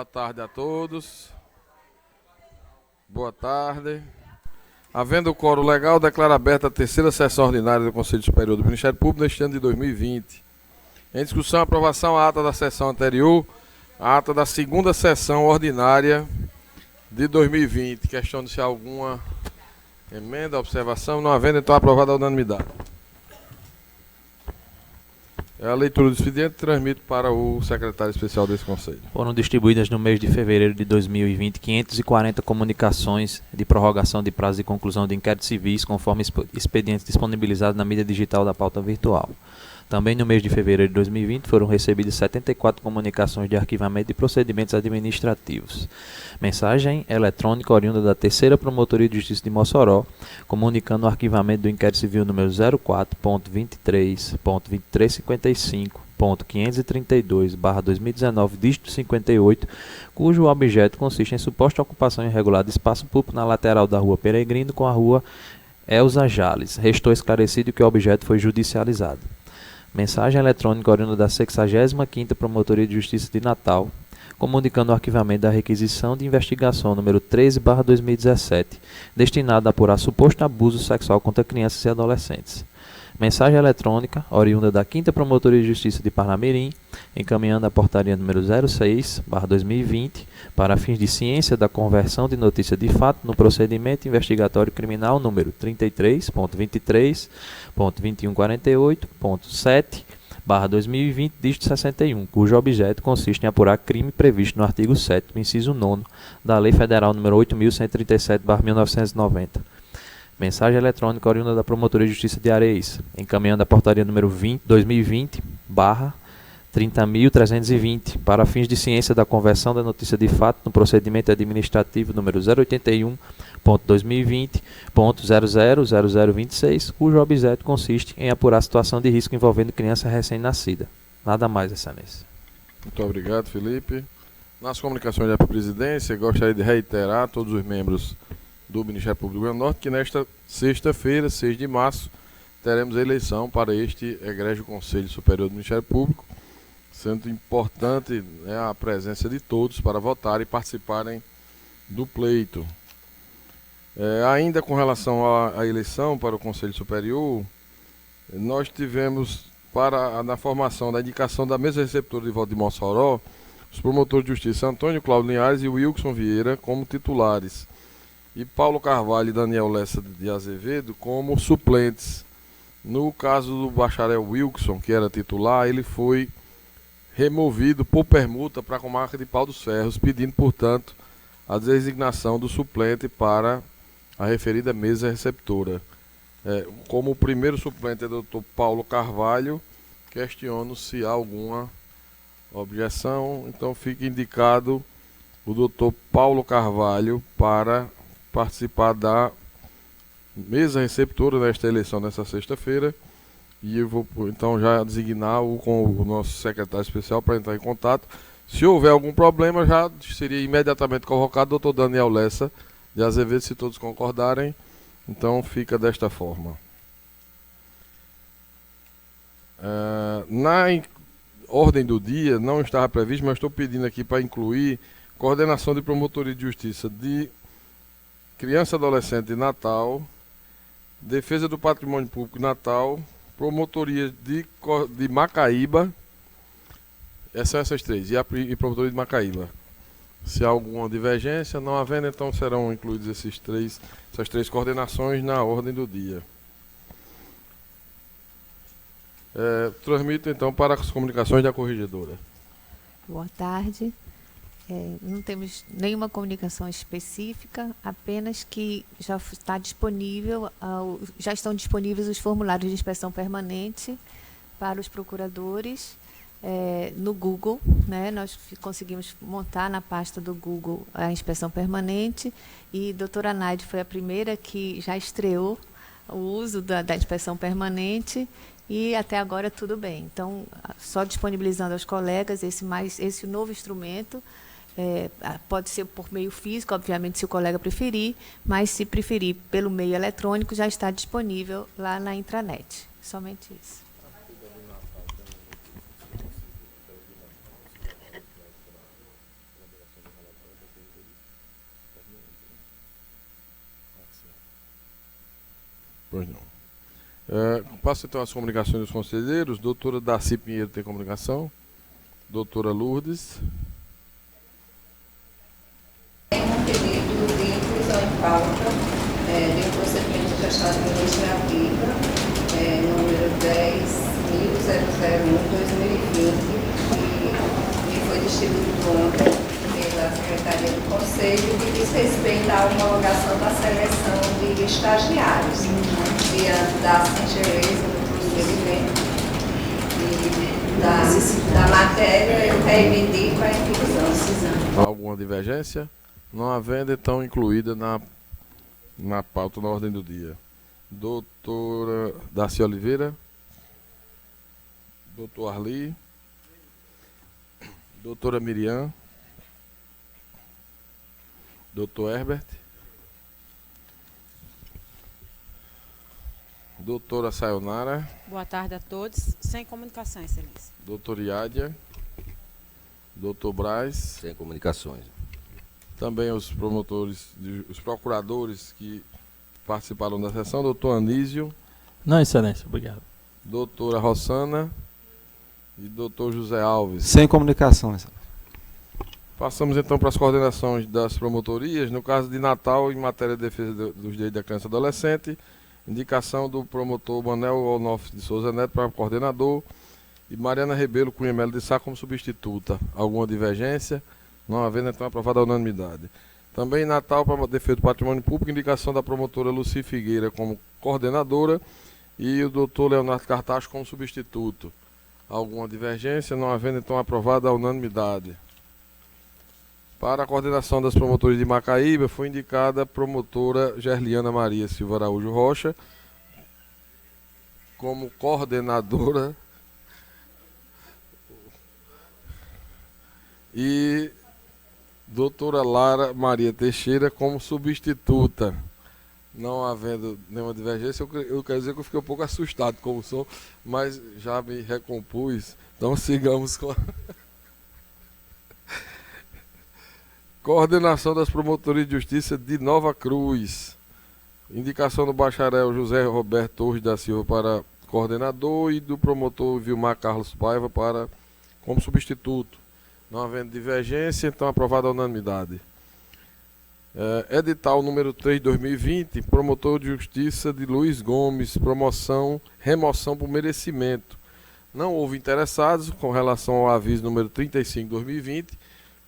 Boa tarde a todos. Boa tarde. Havendo o quórum legal, declaro aberta a terceira sessão ordinária do Conselho Superior do Ministério Público neste ano de 2020. Em discussão, a aprovação a ata da sessão anterior, a ata da segunda sessão ordinária de 2020. Questiono-se alguma emenda, observação. Não havendo, então aprovada a unanimidade. É a leitura do expediente, transmito para o secretário especial desse Conselho. Foram distribuídas no mês de fevereiro de 2020 540 comunicações de prorrogação de prazo de conclusão de inquéritos civis, conforme expedientes disponibilizados na mídia digital da pauta virtual. Também no mês de fevereiro de 2020 foram recebidas 74 comunicações de arquivamento de procedimentos administrativos. Mensagem eletrônica oriunda da Terceira Promotoria de Justiça de Mossoró, comunicando o arquivamento do inquérito civil número 04.23.2355.532/2019, dígito 58, cujo objeto consiste em suposta ocupação irregular de espaço público na lateral da Rua Peregrino com a Rua Elza Jales. Restou esclarecido que o objeto foi judicializado. Mensagem eletrônica oriunda da 65ª Promotoria de Justiça de Natal, comunicando o arquivamento da requisição de investigação número 13/2017, destinada a apurar suposto abuso sexual contra crianças e adolescentes. Mensagem eletrônica oriunda da 5ª Promotoria de Justiça de Parnamirim, encaminhando a portaria número 06/2020 para fins de ciência da conversão de notícia de fato no procedimento investigatório criminal número 33.23.2148.7/2020, dígito 61, cujo objeto consiste em apurar crime previsto no artigo 7º, inciso 9º, da Lei Federal número 8.137/1990. Mensagem eletrônica oriunda da Promotoria de Justiça de Areias, encaminhando a portaria número 2020/30.320 para fins de ciência da conversão da notícia de fato no procedimento administrativo número 081.2020.000026, cujo objeto consiste em apurar a situação de risco envolvendo criança recém-nascida. Nada mais, Excelência. Muito obrigado, Felipe. Nas comunicações da presidência, gostaria de reiterar a todos os membros do Ministério Público do Rio Grande do Norte que nesta sexta-feira, 6 de março, teremos eleição para este egrégio Conselho Superior do Ministério Público, sendo importante, né, a presença de todos para votar e participarem do pleito. Ainda com relação à eleição para o Conselho Superior, nós tivemos, na formação da indicação da mesa receptora de voto de Mossoró, os promotores de justiça Antônio Cláudio Linhares e Wilson Vieira como titulares, e Paulo Carvalho e Daniel Lessa de Azevedo como suplentes. No caso do bacharel Wilson, que era titular, ele foi removido por permuta para a comarca de Pau dos Ferros, pedindo, portanto, a designação do suplente para a referida mesa receptora. Como o primeiro suplente é o Dr. Paulo Carvalho, questiono se há alguma objeção, então fica indicado o Dr. Paulo Carvalho para participar da mesa receptora nesta eleição, nessa sexta-feira, e eu vou então já designar com o nosso secretário especial para entrar em contato. Se houver algum problema, já seria imediatamente convocado o Dr. Daniel Lessa de Azevedo, se todos concordarem. Então fica desta forma. Na ordem do dia, não estava previsto, mas estou pedindo aqui para incluir coordenação de promotoria de justiça de Criança e Adolescente de Natal, Defesa do Patrimônio Público de Natal, Promotoria de Macaíba, são essas três, e Promotoria de Macaíba. Se há alguma divergência, não havendo, então serão incluídos essas três coordenações na ordem do dia. Transmito então para as comunicações da corregedora. Boa tarde. Não temos nenhuma comunicação específica, apenas que já está disponível, já estão disponíveis os formulários de inspeção permanente para os procuradores no Google, né? Nós conseguimos montar na pasta do Google a inspeção permanente e a doutora Naide foi a primeira que já estreou o uso da inspeção permanente e até agora tudo bem. Então, só disponibilizando aos colegas esse novo instrumento. Pode ser por meio físico, obviamente, se o colega preferir, mas se preferir pelo meio eletrônico, já está disponível lá na intranet. Somente isso. Pois não. Passo então as comunicações dos conselheiros. Doutora Darcy Pinheiro tem comunicação. Doutora Lourdes. Tem um pedido de inclusão em pauta de um procedimento de gestão administrativa, número 10.001/2020, que foi distribuído ontem pela Secretaria do Conselho, que diz respeito à homologação da seleção de estagiários, diante da singeleza do procedimento e da matéria, eu reivindico a inclusão. Alguma divergência? Não havendo, então, incluída na pauta, na ordem do dia. Doutora Darcy Oliveira. Doutor Arli. Doutora Miriam. Doutor Herbert. Doutora Sayonara. Boa tarde a todos. Sem comunicação, Excelência. Doutor Iádia. Doutor Braz. Sem comunicações. Também os promotores, os procuradores que participaram da sessão. Doutor Anísio. Não, Excelência, obrigado. Doutora Rossana. E doutor José Alves. Sem comunicação, Excelência. Passamos então para as coordenações das promotorias. No caso de Natal, em matéria de defesa dos direitos da criança e adolescente, indicação do promotor Manel Onofre de Souza Neto para coordenador e Mariana Rebelo Cunha Melo de Sá como substituta. Alguma divergência? Não havendo, então, aprovada a unanimidade. Também em Natal, para defesa do patrimônio público, indicação da promotora Luci Figueira como coordenadora e o doutor Leonardo Cartacho como substituto. Alguma divergência? Não havendo, então, aprovada a unanimidade. Para a coordenação das promotorias de Macaíba, foi indicada a promotora Gerliana Maria Silva Araújo Rocha como coordenadora e doutora Lara Maria Teixeira como substituta. Não havendo nenhuma divergência, eu quero dizer que eu fiquei um pouco assustado com o som, mas já me recompus. Então sigamos com a coordenação das promotorias de justiça de Nova Cruz. Indicação do bacharel José Roberto Torres da Silva para coordenador e do promotor Vilmar Carlos Paiva como substituto. Não havendo divergência, então aprovada a unanimidade. Edital número 3 de 2020, promotor de justiça de Luiz Gomes, remoção por merecimento. Não houve interessados com relação ao aviso número 35 de 2020,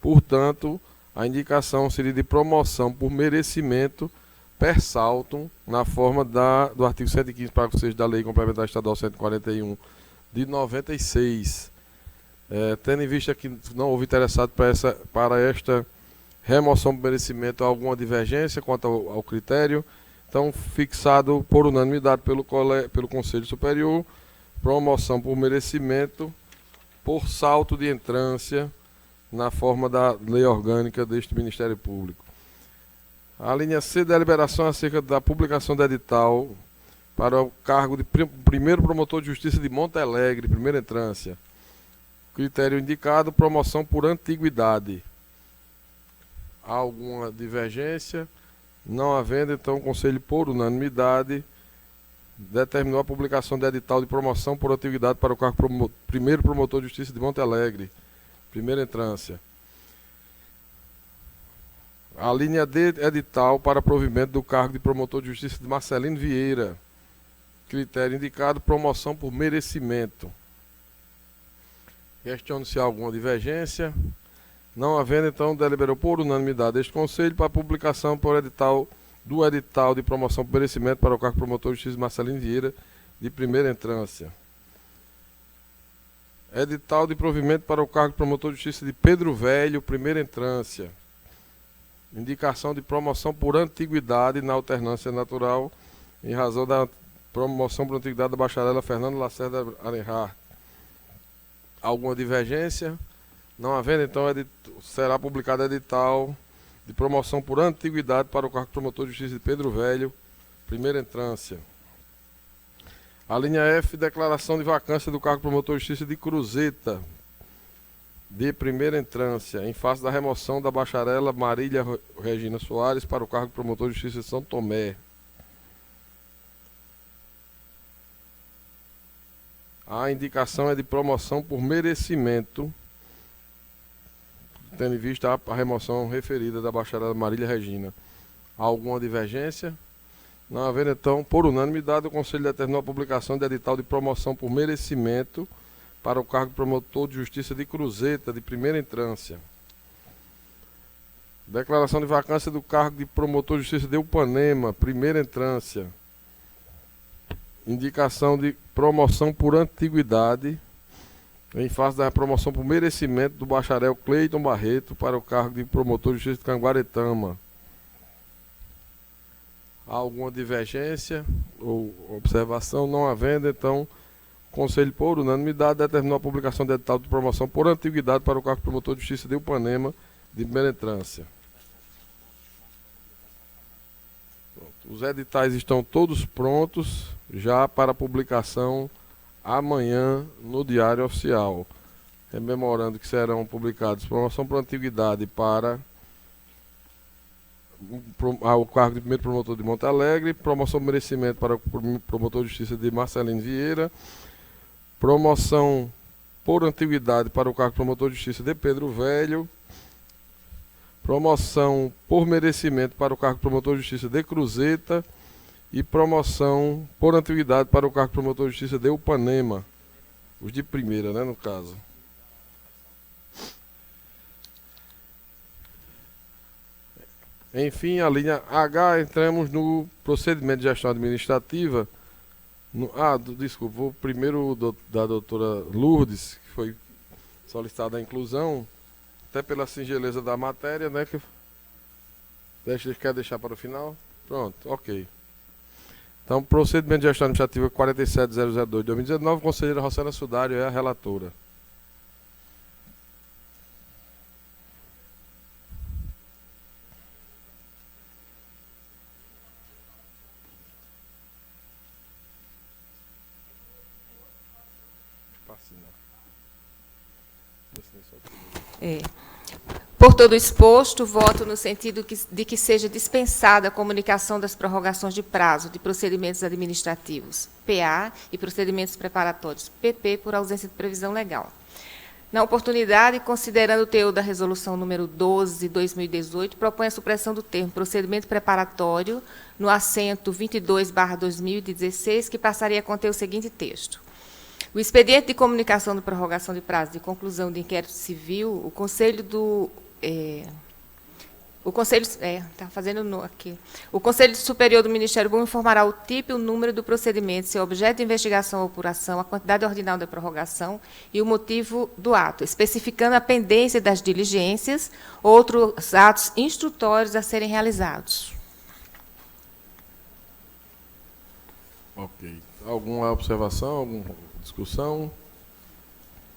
portanto, a indicação seria de promoção por merecimento per saltum, na forma do artigo 115, parágrafo 6 da Lei Complementar Estadual 141 de 96. Tendo em vista que não houve interessado para esta remoção por merecimento, alguma divergência quanto ao critério, então fixado por unanimidade pelo Conselho Superior, promoção por merecimento por salto de entrância na forma da lei orgânica deste Ministério Público. A linha C, deliberação acerca da publicação do edital para o cargo de primeiro promotor de justiça de Monte Alegre, primeira entrância. Critério indicado, promoção por antiguidade. Há alguma divergência? Não havendo, então o Conselho, por unanimidade, determinou a publicação de edital de promoção por antiguidade para o cargo primeiro promotor de justiça de Monte Alegre, primeira entrância. A linha D, edital para provimento do cargo de promotor de justiça de Marcelino Vieira. Critério indicado, promoção por merecimento. Questiono se há alguma divergência. Não havendo, então, deliberou por unanimidade este Conselho para publicação do edital de promoção por merecimento para o cargo de promotor de justiça de Marcelino Vieira, de primeira entrância. Edital de provimento para o cargo de promotor de justiça de Pedro Velho, primeira entrância. Indicação de promoção por antiguidade na alternância natural, em razão da promoção por antiguidade da bacharela Fernando Lacerda Arenhart. Alguma divergência? Não havendo, então, será publicado edital de promoção por antiguidade para o cargo de promotor de justiça de Pedro Velho, primeira entrância. A linha F, declaração de vacância do cargo de promotor de justiça de Cruzeta, de primeira entrância, em face da remoção da bacharela Marília Regina Soares para o cargo de promotor de justiça de São Tomé. A indicação é de promoção por merecimento, tendo em vista a remoção referida da bacharelada Marília Regina. Há alguma divergência? Não havendo, então, por unanimidade, o Conselho determinou a publicação de edital de promoção por merecimento para o cargo de promotor de justiça de Cruzeta, de primeira entrância. Declaração de vacância do cargo de promotor de justiça de Upanema, primeira entrância. Indicação de promoção por antiguidade, em face da promoção por merecimento do bacharel Cleiton Barreto para o cargo de promotor de justiça de Canguaretama. Há alguma divergência ou observação? Não havendo, então, o Conselho, por unanimidade, determinou a publicação de edital de promoção por antiguidade para o cargo de promotor de justiça de Upanema, de primeira entrância. Pronto. Os editais estão todos prontos já para publicação amanhã no Diário Oficial. Rememorando que serão publicados promoção por antiguidade para o cargo de primeiro promotor de Monte Alegre, promoção por merecimento para o promotor de justiça de Marcelino Vieira, promoção por antiguidade para o cargo de promotor de justiça de Pedro Velho, promoção por merecimento para o cargo de promotor de justiça de Cruzeta e promoção por antiguidade para o cargo de promotor de justiça de Upanema. Os de primeira, né, no caso. Enfim, a linha H, entramos no procedimento de gestão administrativa. Desculpa, vou primeiro da doutora Lourdes, que foi solicitada a inclusão, até pela singeleza da matéria, né? Quer deixar para o final? Pronto, ok. Então, procedimento de gestão administrativa 47002 de 2019, conselheira Rosana Sudário é a relatora. Por todo exposto, voto no sentido de que seja dispensada a comunicação das prorrogações de prazo de procedimentos administrativos, PA, e procedimentos preparatórios, PP, por ausência de previsão legal. Na oportunidade, considerando o teor da resolução número 12 de 2018, propõe a supressão do termo procedimento preparatório no assento 22/2016, que passaria a conter o seguinte texto. O expediente de comunicação de prorrogação de prazo de conclusão de inquérito civil, o Conselho Superior do Ministério Público informará o tipo e o número do procedimento, seu objeto de investigação ou apuração, a quantidade ordinal da prorrogação e o motivo do ato, especificando a pendência das diligências, outros atos instrutórios a serem realizados. Ok. Alguma observação, alguma discussão?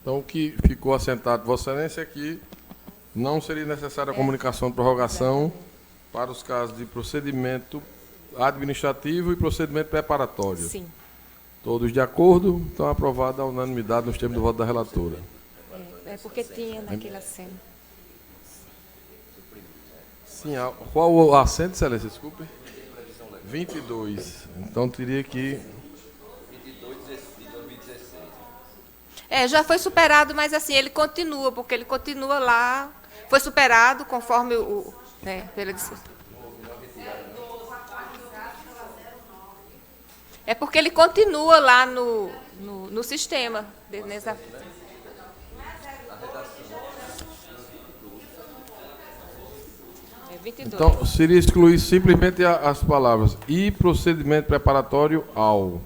Então, o que ficou assentado, Vossa Excelência, é que não seria necessária a comunicação de prorrogação para os casos de procedimento administrativo e procedimento preparatório. Sim. Todos de acordo? Então, aprovada a unanimidade nos termos do voto da relatora. É porque tinha naquele assento. Sim, qual o assento, Excelência? Desculpe. 22. Então, teria que... Já foi superado, mas assim, ele continua, porque ele continua lá, foi superado conforme pela discussão. É porque ele continua lá no sistema. É 22. Então, seria excluir simplesmente as palavras e procedimento preparatório ao.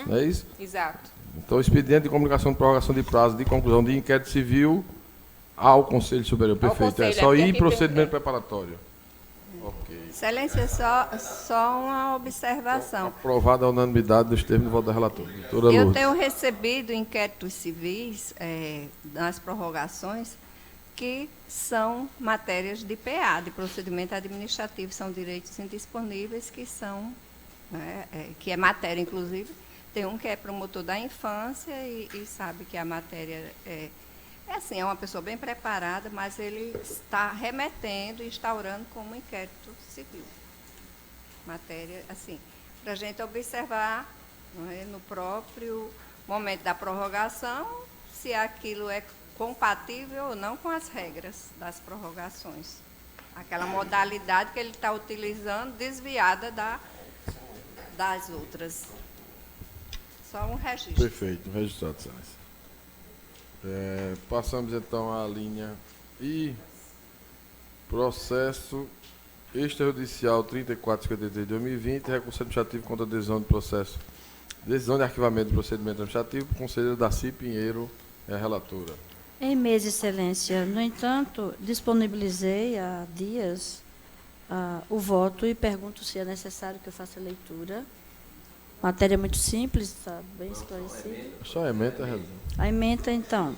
Não é isso? Exato. Então, expediente de comunicação de prorrogação de prazo de conclusão de inquérito civil ao Conselho Superior. Perfeito. Conselho, Só é ir procedimento preparatório. Ok. Excelência, só uma observação. Aprovada a unanimidade dos termos do voto da relatora. Doutora Eu Lourdes. tenho recebido inquéritos civis nas prorrogações que são matérias de PA, de procedimento administrativo, são direitos indisponíveis que são, que é matéria, inclusive. Tem um que é promotor da infância e sabe que a matéria é uma pessoa bem preparada, mas ele está remetendo e instaurando como inquérito civil. Matéria, assim, para a gente observar no próprio momento da prorrogação, se aquilo é compatível ou não com as regras das prorrogações. Aquela modalidade que ele está utilizando desviada das outras. Só um registro. Perfeito, registrado, Excelência. Passamos então à linha I, processo extrajudicial 3453 de 2020, recurso administrativo contra a decisão de processo, decisão de arquivamento do procedimento administrativo, conselheira Darcy Pinheiro é a relatora. Em mesa, Excelência. No entanto, disponibilizei há dias o voto e pergunto se é necessário que eu faça a leitura. Matéria muito simples, está bem esclarecida. Só a emenda, razão. A emenda, então,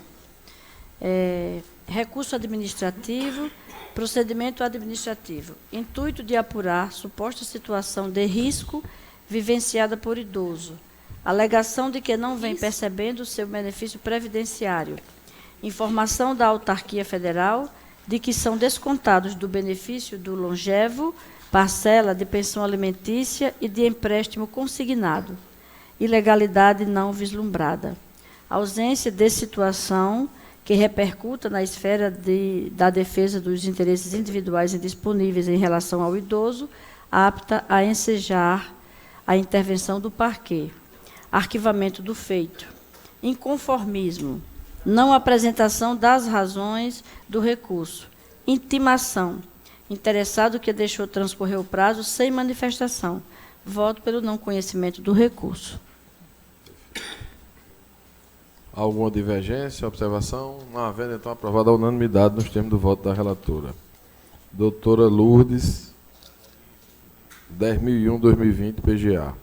recurso administrativo, procedimento administrativo. Intuito de apurar suposta situação de risco vivenciada por idoso. Alegação de que não vem percebendo o seu benefício previdenciário. Informação da autarquia federal de que são descontados do benefício do longevo, parcela de pensão alimentícia e de empréstimo consignado. Ilegalidade não vislumbrada. Ausência de situação que repercuta na esfera da defesa dos interesses individuais indisponíveis em relação ao idoso, apta a ensejar a intervenção do parquê. Arquivamento do feito. Inconformismo. Não apresentação das razões do recurso. Intimação. Interessado que deixou transcorrer o prazo sem manifestação. Voto pelo não conhecimento do recurso. Alguma divergência, observação? Não havendo, então, aprovada a unanimidade nos termos do voto da relatora. Doutora Lourdes, 10.001/2020, PGA.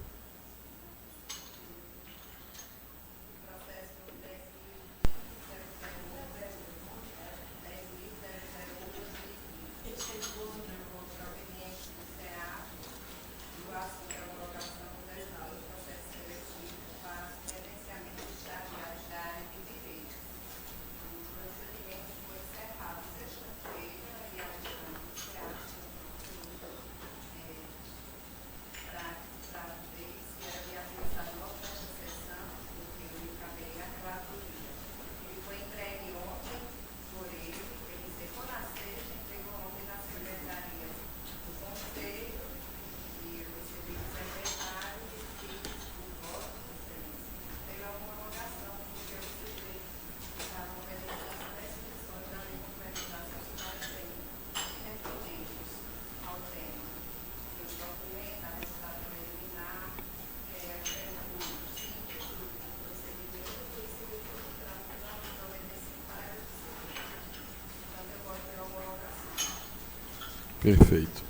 Perfeito.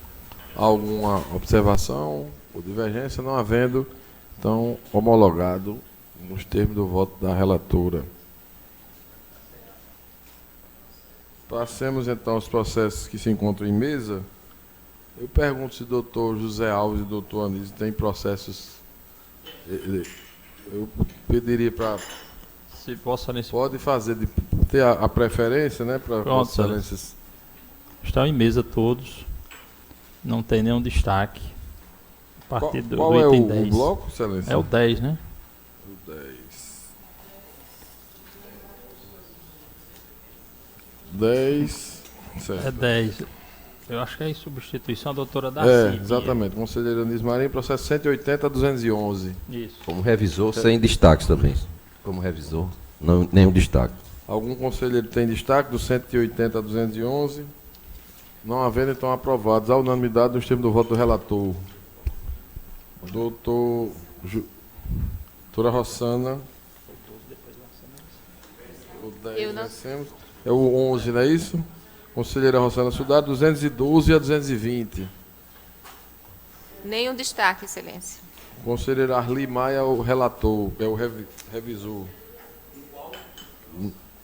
Alguma observação ou divergência? Não havendo, então, homologado nos termos do voto da relatora. Passemos, então, aos processos que se encontram em mesa. Eu pergunto se o doutor José Alves e o doutor Anísio têm processos. Eu pediria para... Se posso, nesse... Pode fazer, de ter a preferência, né, para Pronto, excelências. Estão em mesa todos. Não tem nenhum destaque. A partir Qual do é item o 10. bloco, excelência? É o 10, né? O 10. Certo. É 10. Eu acho que é em substituição da doutora Darcy. Exatamente. Conselheiro Anísio Marinho, processo 180/211. Isso. Como revisor, sem destaques também. Como revisor, não, nenhum destaque. Algum conselheiro tem destaque do 180/211? Não havendo, então, aprovados. À unanimidade nos termos do voto do relator. Doutora Rossana. O 10 Eu não- vencemos. É o 11, não é isso? Conselheira Rossana Sudar, 212 a 220. Nenhum destaque, Excelência. Conselheiro Arli Maia, o relator, é o revisor.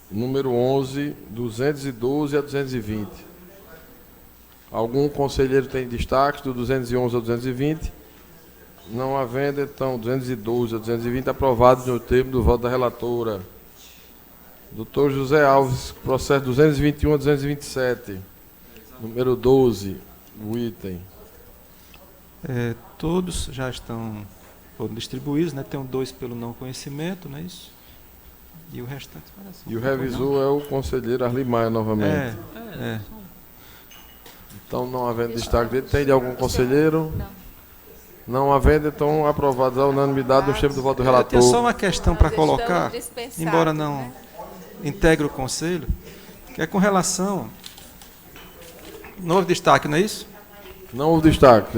Número 11, 212 a 220. Algum conselheiro tem destaque do 211 a 220? Não havendo, então, 212 a 220 aprovados no termo do voto da relatora. Doutor José Alves, processo 221 a 227. Número 12, o item. Todos já estão foram distribuídos, né? Tem 2 pelo não conhecimento, não é isso? E o restante... E o revisor é o conselheiro Arli Maia novamente. É. Então, não havendo destaque dele, tem de algum conselheiro? Não havendo, então, aprovados à unanimidade no termo do voto do Eu relator. tenho só uma questão para Nós colocar, estamos dispensados, embora não né? integre o conselho, que é com relação... Novo destaque, não é isso? Não houve destaque,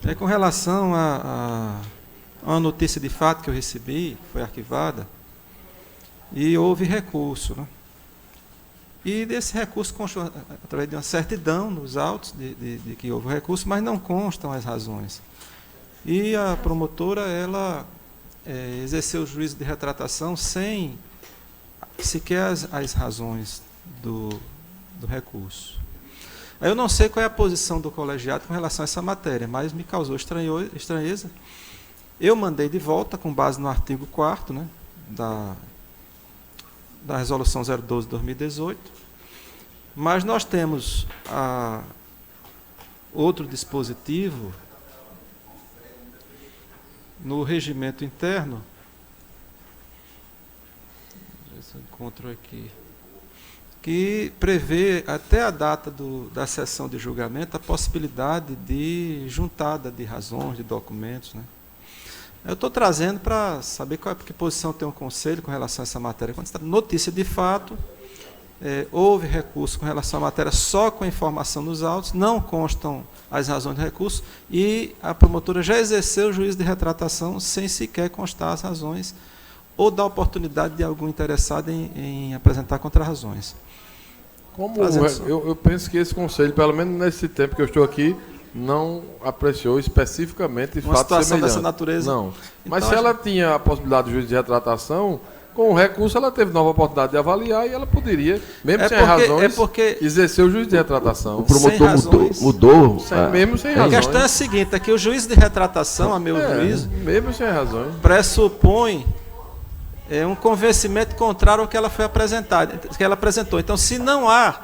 É com relação a uma notícia de fato que eu recebi, que foi arquivada, e houve recurso. Né? E desse recurso constou através de uma certidão nos autos de que houve recurso, mas não constam as razões. E a promotora, ela exerceu o juízo de retratação sem sequer as razões do recurso. Eu não sei qual é a posição do colegiado com relação a essa matéria, mas me causou estranheza. Eu mandei de volta, com base no artigo 4º, né, da Resolução 012/2018, mas nós temos outro dispositivo no regimento interno, deixa eu ver se eu encontro aqui, que prevê até a data da sessão de julgamento a possibilidade de juntada de razões, de documentos. Né? Eu estou trazendo para saber que posição tem o Conselho com relação a essa matéria. Quando está notícia de fato, houve recurso com relação à matéria só com a informação nos autos, não constam as razões do recurso, e a promotora já exerceu o juízo de retratação sem sequer constar as razões, ou dar oportunidade de algum interessado em apresentar contrarrazões. Como eu penso que esse conselho, pelo menos nesse tempo que eu estou aqui, não apreciou especificamente uma fato situação semelhante. dessa natureza. Não. Mas Então, se ela tinha a possibilidade de juízo de retratação, com o recurso ela teve nova oportunidade de avaliar e ela poderia, mesmo sem razões, exercer o juízo de retratação. O promotor mudou. Mesmo sem A razões. questão é a seguinte, é que o juízo de retratação, a meu juízo, mesmo sem razões, pressupõe um convencimento contrário ao que ela foi apresentada, que ela apresentou. Então, se não há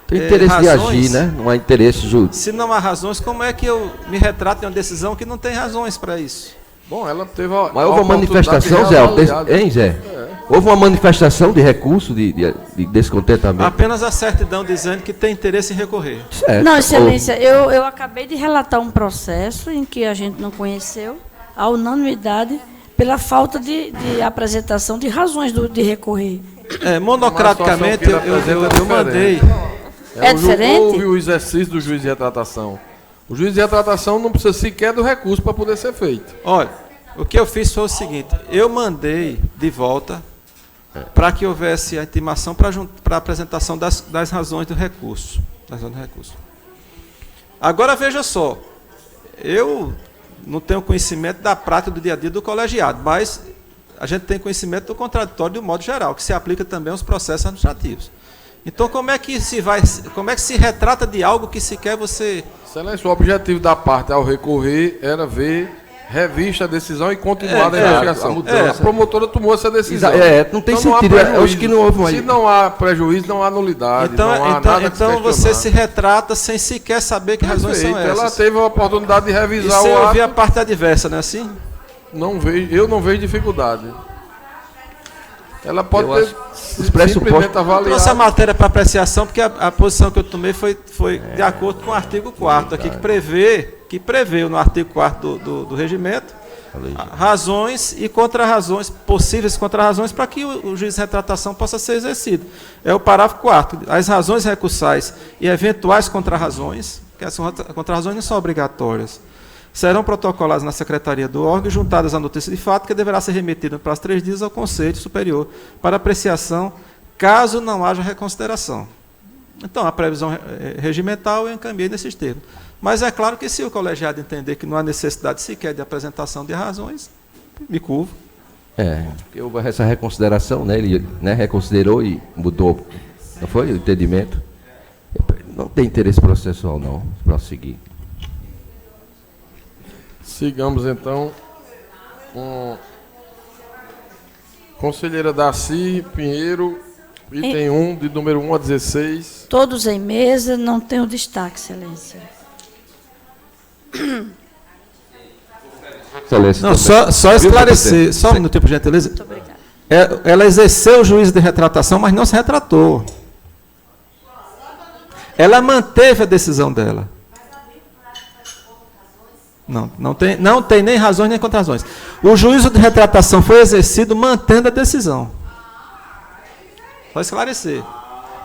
tem interesse razões, de agir, né? Não há interesse jurídico. Se não há razões, como é que eu me retrato em uma decisão que não tem razões para isso? Bom, ela teve Mas houve uma manifestação, Zé? Hein, Zé? Houve uma manifestação de recurso, de descontentamento? Apenas a certidão dizendo que tem interesse em recorrer. Certo. Não, Excelência, eu acabei de relatar um processo em que a gente não conheceu a unanimidade pela falta de apresentação de razões de recorrer. Monocraticamente, eu mandei. É diferente? Houve o exercício do juiz de retratação. O juiz de retratação não precisa sequer do recurso para poder ser feito. Olha, o que eu fiz foi o seguinte, eu mandei de volta para que houvesse a intimação para a apresentação das razões do recurso. Agora veja só, eu não tenho conhecimento da prática do dia a dia do colegiado, mas a gente tem conhecimento do contraditório de um modo geral, que se aplica também aos processos administrativos. Então, como é que se retrata de algo que sequer você... Excelência, o objetivo da parte ao recorrer era ver revista a decisão e continuar a investigação. A promotora tomou essa decisão. Não tem então, sentido. Eu acho que não houve uma... Se não há prejuízo, não há nulidade. Então você se retrata sem sequer saber que razões são essas. Ela teve a oportunidade de revisar o ato. Eu ouvir a parte adversa, não é assim? Eu não vejo dificuldade. Ela pode ter simplesmente avaliado. Trouxe a matéria para apreciação, porque a posição que eu tomei foi de acordo com o artigo 4º aqui, que prevê no artigo 4º do regimento razões e contrarrazões, possíveis contrarrazões, para que o juízo de retratação possa ser exercido. É o parágrafo 4º. As razões recursais e eventuais contrarrazões, que as contrarrazões não são obrigatórias, serão protocoladas na secretaria do órgão e juntadas à notícia de fato, que deverá ser remetida no prazo de 3 dias ao Conselho Superior para apreciação, caso não haja reconsideração. Então, a previsão regimental eu encaminhei nesses termos. Mas é claro que se o colegiado entender que não há necessidade sequer de apresentação de razões, me curvo. Porque houve essa reconsideração, né? Ele reconsiderou e mudou, não foi o entendimento? Não tem interesse processual, não, para seguir. Sigamos, então, Conselheira Daci Pinheiro, item 1, de número 1 a 16. Todos em mesa, não tem o destaque, Excelência. Excelência. Não, também. só Viu, esclarecer, presidente? só um minuto, por gentileza. Muito obrigada. Ela exerceu o juízo de retratação, mas não se retratou. Ela manteve a decisão dela. Não tem nem razões nem contrarrazões. O juízo de retratação foi exercido mantendo a decisão. Só esclarecer.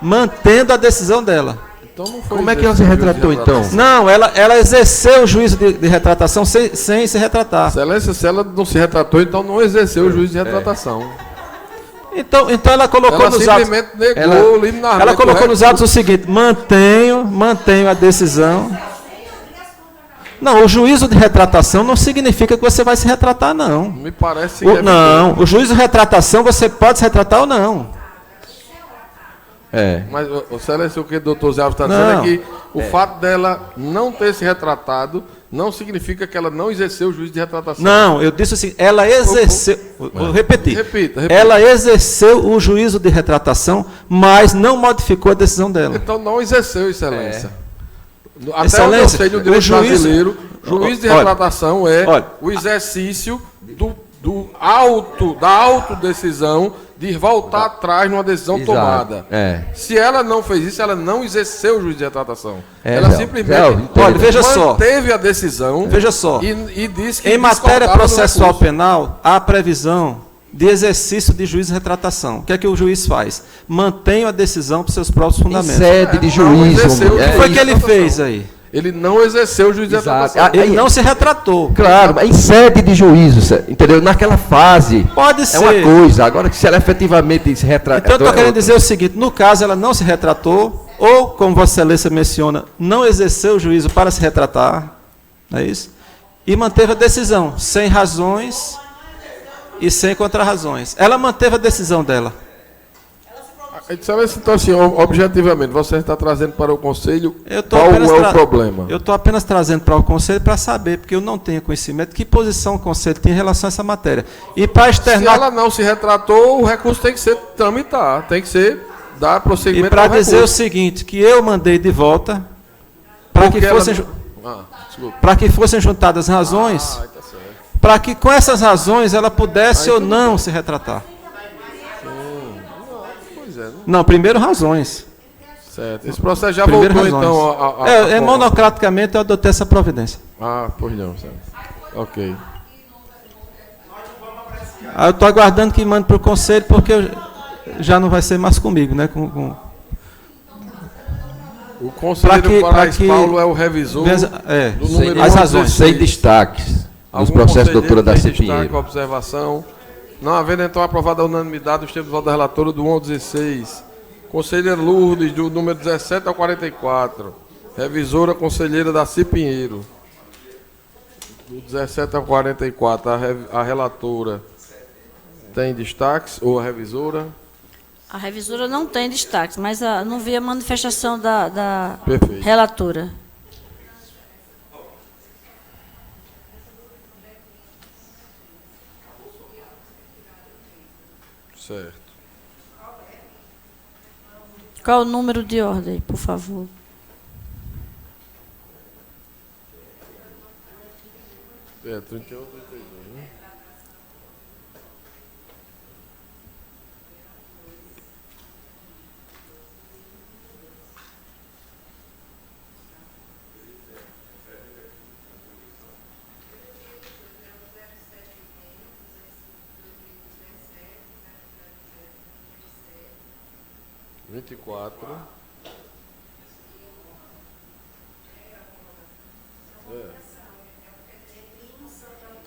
Mantendo a decisão dela. Então não foi Como é que ela se exercido o juízo retratou, de então? retratação. Não, ela exerceu o juízo de retratação sem se retratar. Excelência, se ela não se retratou, então não exerceu o juízo de retratação. Então ela colocou Ela nos atos. simplesmente negou o livre Ela colocou nos atos o seguinte: mantenho a decisão. Não, o juízo de retratação não significa que você vai se retratar, não. Me parece Não, o juízo de retratação você pode se retratar ou não. Mas, Excelência, o que o doutor Zé Alves está Não. dizendo é que o fato dela não ter se retratado não significa que ela não exerceu o juízo de retratação. Não, eu disse assim, ela exerceu. Vou repetir. Repita. Ela exerceu o juízo de retratação, mas não modificou a decisão dela. Então não exerceu, Excelência. Até Excelência, onde eu sei no direito o juízo- brasileiro, juízo de Olha, retratação é o exercício da autodecisão de voltar atrás numa decisão Exato. tomada. Se ela não fez isso, ela não exerceu o juízo de retratação. Ela simplesmente veja só. manteve a decisão. Veja só. E disse que Em matéria discordava do processual recurso. penal, há previsão de exercício de juízo de retratação. O que é que o juiz faz? Mantém a decisão para os seus próprios fundamentos. Sede de Não juízo. exerceu O que foi que ele fez aí? Ele não exerceu o juízo de Exato. retratação. Ele não se retratou. Claro, mas em sede de juízo, entendeu? Naquela fase. Pode ser. É uma coisa. Agora, se ela efetivamente se retratou. Então, eu estou querendo dizer o seguinte: no caso, ela não se retratou, ou, como Vossa Excelência menciona, não exerceu o juízo para se retratar, não é isso? E manteve a decisão, sem razões e sem contrarrazões. Ela manteve a decisão dela. Excelência, então, assim, objetivamente, você está trazendo para o Conselho Eu tô qual é apenas o problema? Eu estou apenas trazendo para o Conselho para saber, porque eu não tenho conhecimento de que posição o Conselho tem em relação a essa matéria. E para Se externar. ela não se retratou, o recurso tem que ser tramitar, tem que ser dar prosseguimento E para ao dizer o recurso. seguinte, que eu mandei de volta para Porque que fossem. desculpa. Para que fossem juntadas razões, Tá certo. para que com essas razões ela pudesse ou não se retratar. Pois é, né? Não, primeiro razões. Certo. Esse processo já Primeiro voltou, razões. então, monocraticamente eu adotei essa providência. pois não, certo. Ok. Aí eu estou aguardando que mande para o Conselho, porque já não vai ser mais comigo, né? O conselheiro Pra que- Parais pra que- Paulo é o revisor do número as razões. 16. Sem destaques. Nos Algum processos conselheiro doutora Darcy tem destaque, Pinheiro. observação. Não havendo, então, aprovada a unanimidade dos termos de voto da relatora do 1 ao 16. Conselheira Lourdes, do número 17 ao 44. Revisora, conselheira Darcy Pinheiro. Do 17 ao 44, a relatora tem destaques, ou a revisora? A revisora não tem destaques, mas não vi a manifestação da Perfeito. relatora. Certo. Qual o número de ordem, por favor? É, 31, 32, né? Vinte e quatro.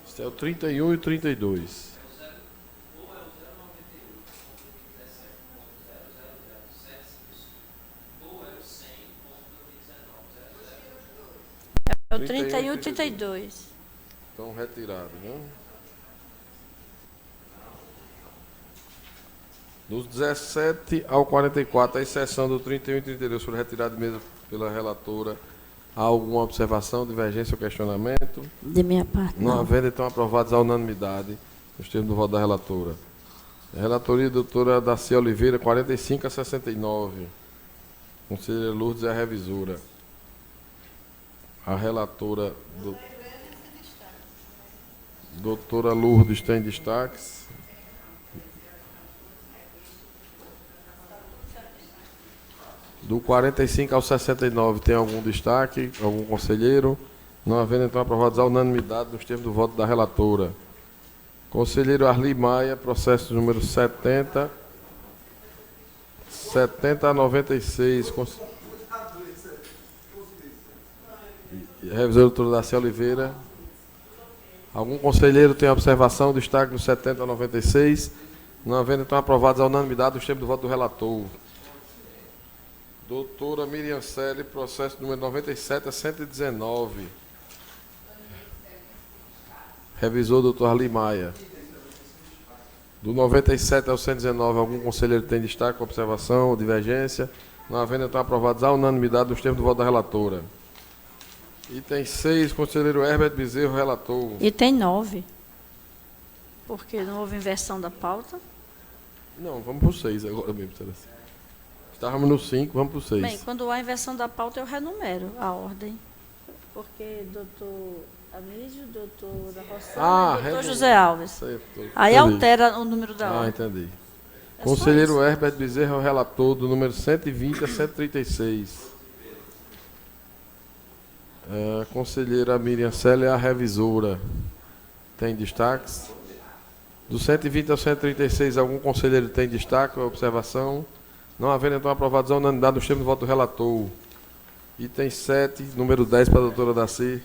Esse é o 31 e 32. É o 31 e 32. Estão retirados, né? Dos 17 ao 44, a exceção do 31 e 32 foram retirados mesmo pela relatora. Há alguma observação, divergência ou questionamento? De minha parte, Não não. havendo, então, aprovados à unanimidade, nos termos do voto da relatora. A relatoria, doutora Darcy Oliveira, 45 a 69. Conselheira Lourdes é a revisora. A relatora do... Doutora Lourdes tem destaques. Do 45 ao 69 tem algum destaque? Algum conselheiro? Não havendo, então, aprovados à unanimidade nos termos do voto da relatora. Conselheiro Arli Maia, processo número 70 a 96. Revisor doutor Daci Oliveira. Algum conselheiro tem observação, destaque no 70 a 96? Não havendo, então, aprovados à unanimidade nos termos do voto do relator. Doutora Miriam Selle, processo número 97 a 119. Revisor doutor Arli Maia. Do 97 ao 119, algum conselheiro tem destaque, observação ou divergência? Não havendo, então, aprovados à unanimidade nos termos do voto da relatora. Item 6, conselheiro Herbert Bezerro, relator. Item 9. Porque não houve inversão da pauta. Não, vamos para o 6 agora mesmo, Celeste. Estávamos no 5, vamos para o 6. Bem, quando há inversão da pauta, eu renumero a ordem. Porque doutor Anísio, doutor da Roçana e doutor José Alves. Certo. Aí altera o número da ordem. Entendi. Conselheiro Herbert Bezerra é o relator do número 120 a 136. Conselheira Miriam Selle é a revisora. Tem destaques? Do 120 ao 136, algum conselheiro tem destaque ou observação? Não havendo, então, aprovados à unanimidade nos termos do voto do relator. Item 7, número 10 para a doutora Daci.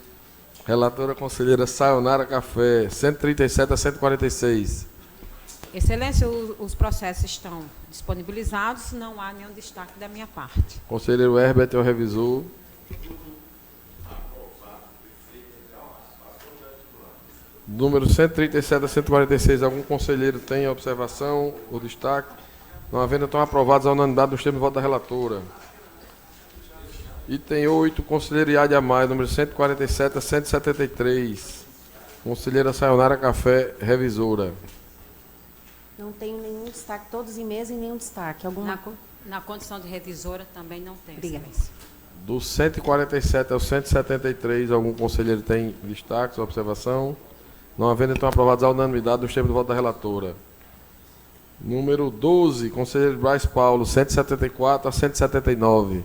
Relatora conselheira Sayonara Café, 137 a 146. Excelência, os processos estão disponibilizados, não há nenhum destaque da minha parte. Conselheiro Herbert é o revisor. Número 137 a 146, algum conselheiro tem observação ou destaque? Não havendo, então, aprovados à unanimidade nos termos do voto da relatora. Item 8, conselheiro Iade Amaya, número 147 a 173. Conselheira Sayonara Café, revisora. Não tenho nenhum destaque, todos em mesa e nenhum destaque. Na condição de revisora também não tem. Obrigada. Excelência. Do 147 ao 173, algum conselheiro tem destaques ou observação? Não havendo, então, aprovados à unanimidade nos termos do voto da relatora. Número 12, conselheiro Braz Paulo, 174 a 179.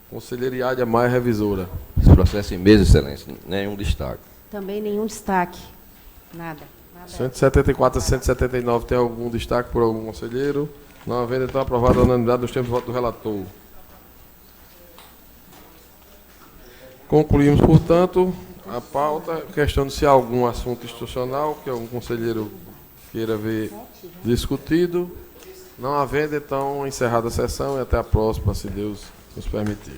Conselheiro Iade Maia, revisora. Esse processo em mesa, excelência, nenhum destaque. Também nenhum destaque. Nada. 174 a 179, tem algum destaque por algum conselheiro? Não havendo, então, aprovado a unanimidade nos termos do voto do relator. Concluímos, portanto, a pauta, questionando se há algum assunto institucional que algum conselheiro queira ver discutido. Não havendo, então, encerrada a sessão e até a próxima, se Deus nos permitir.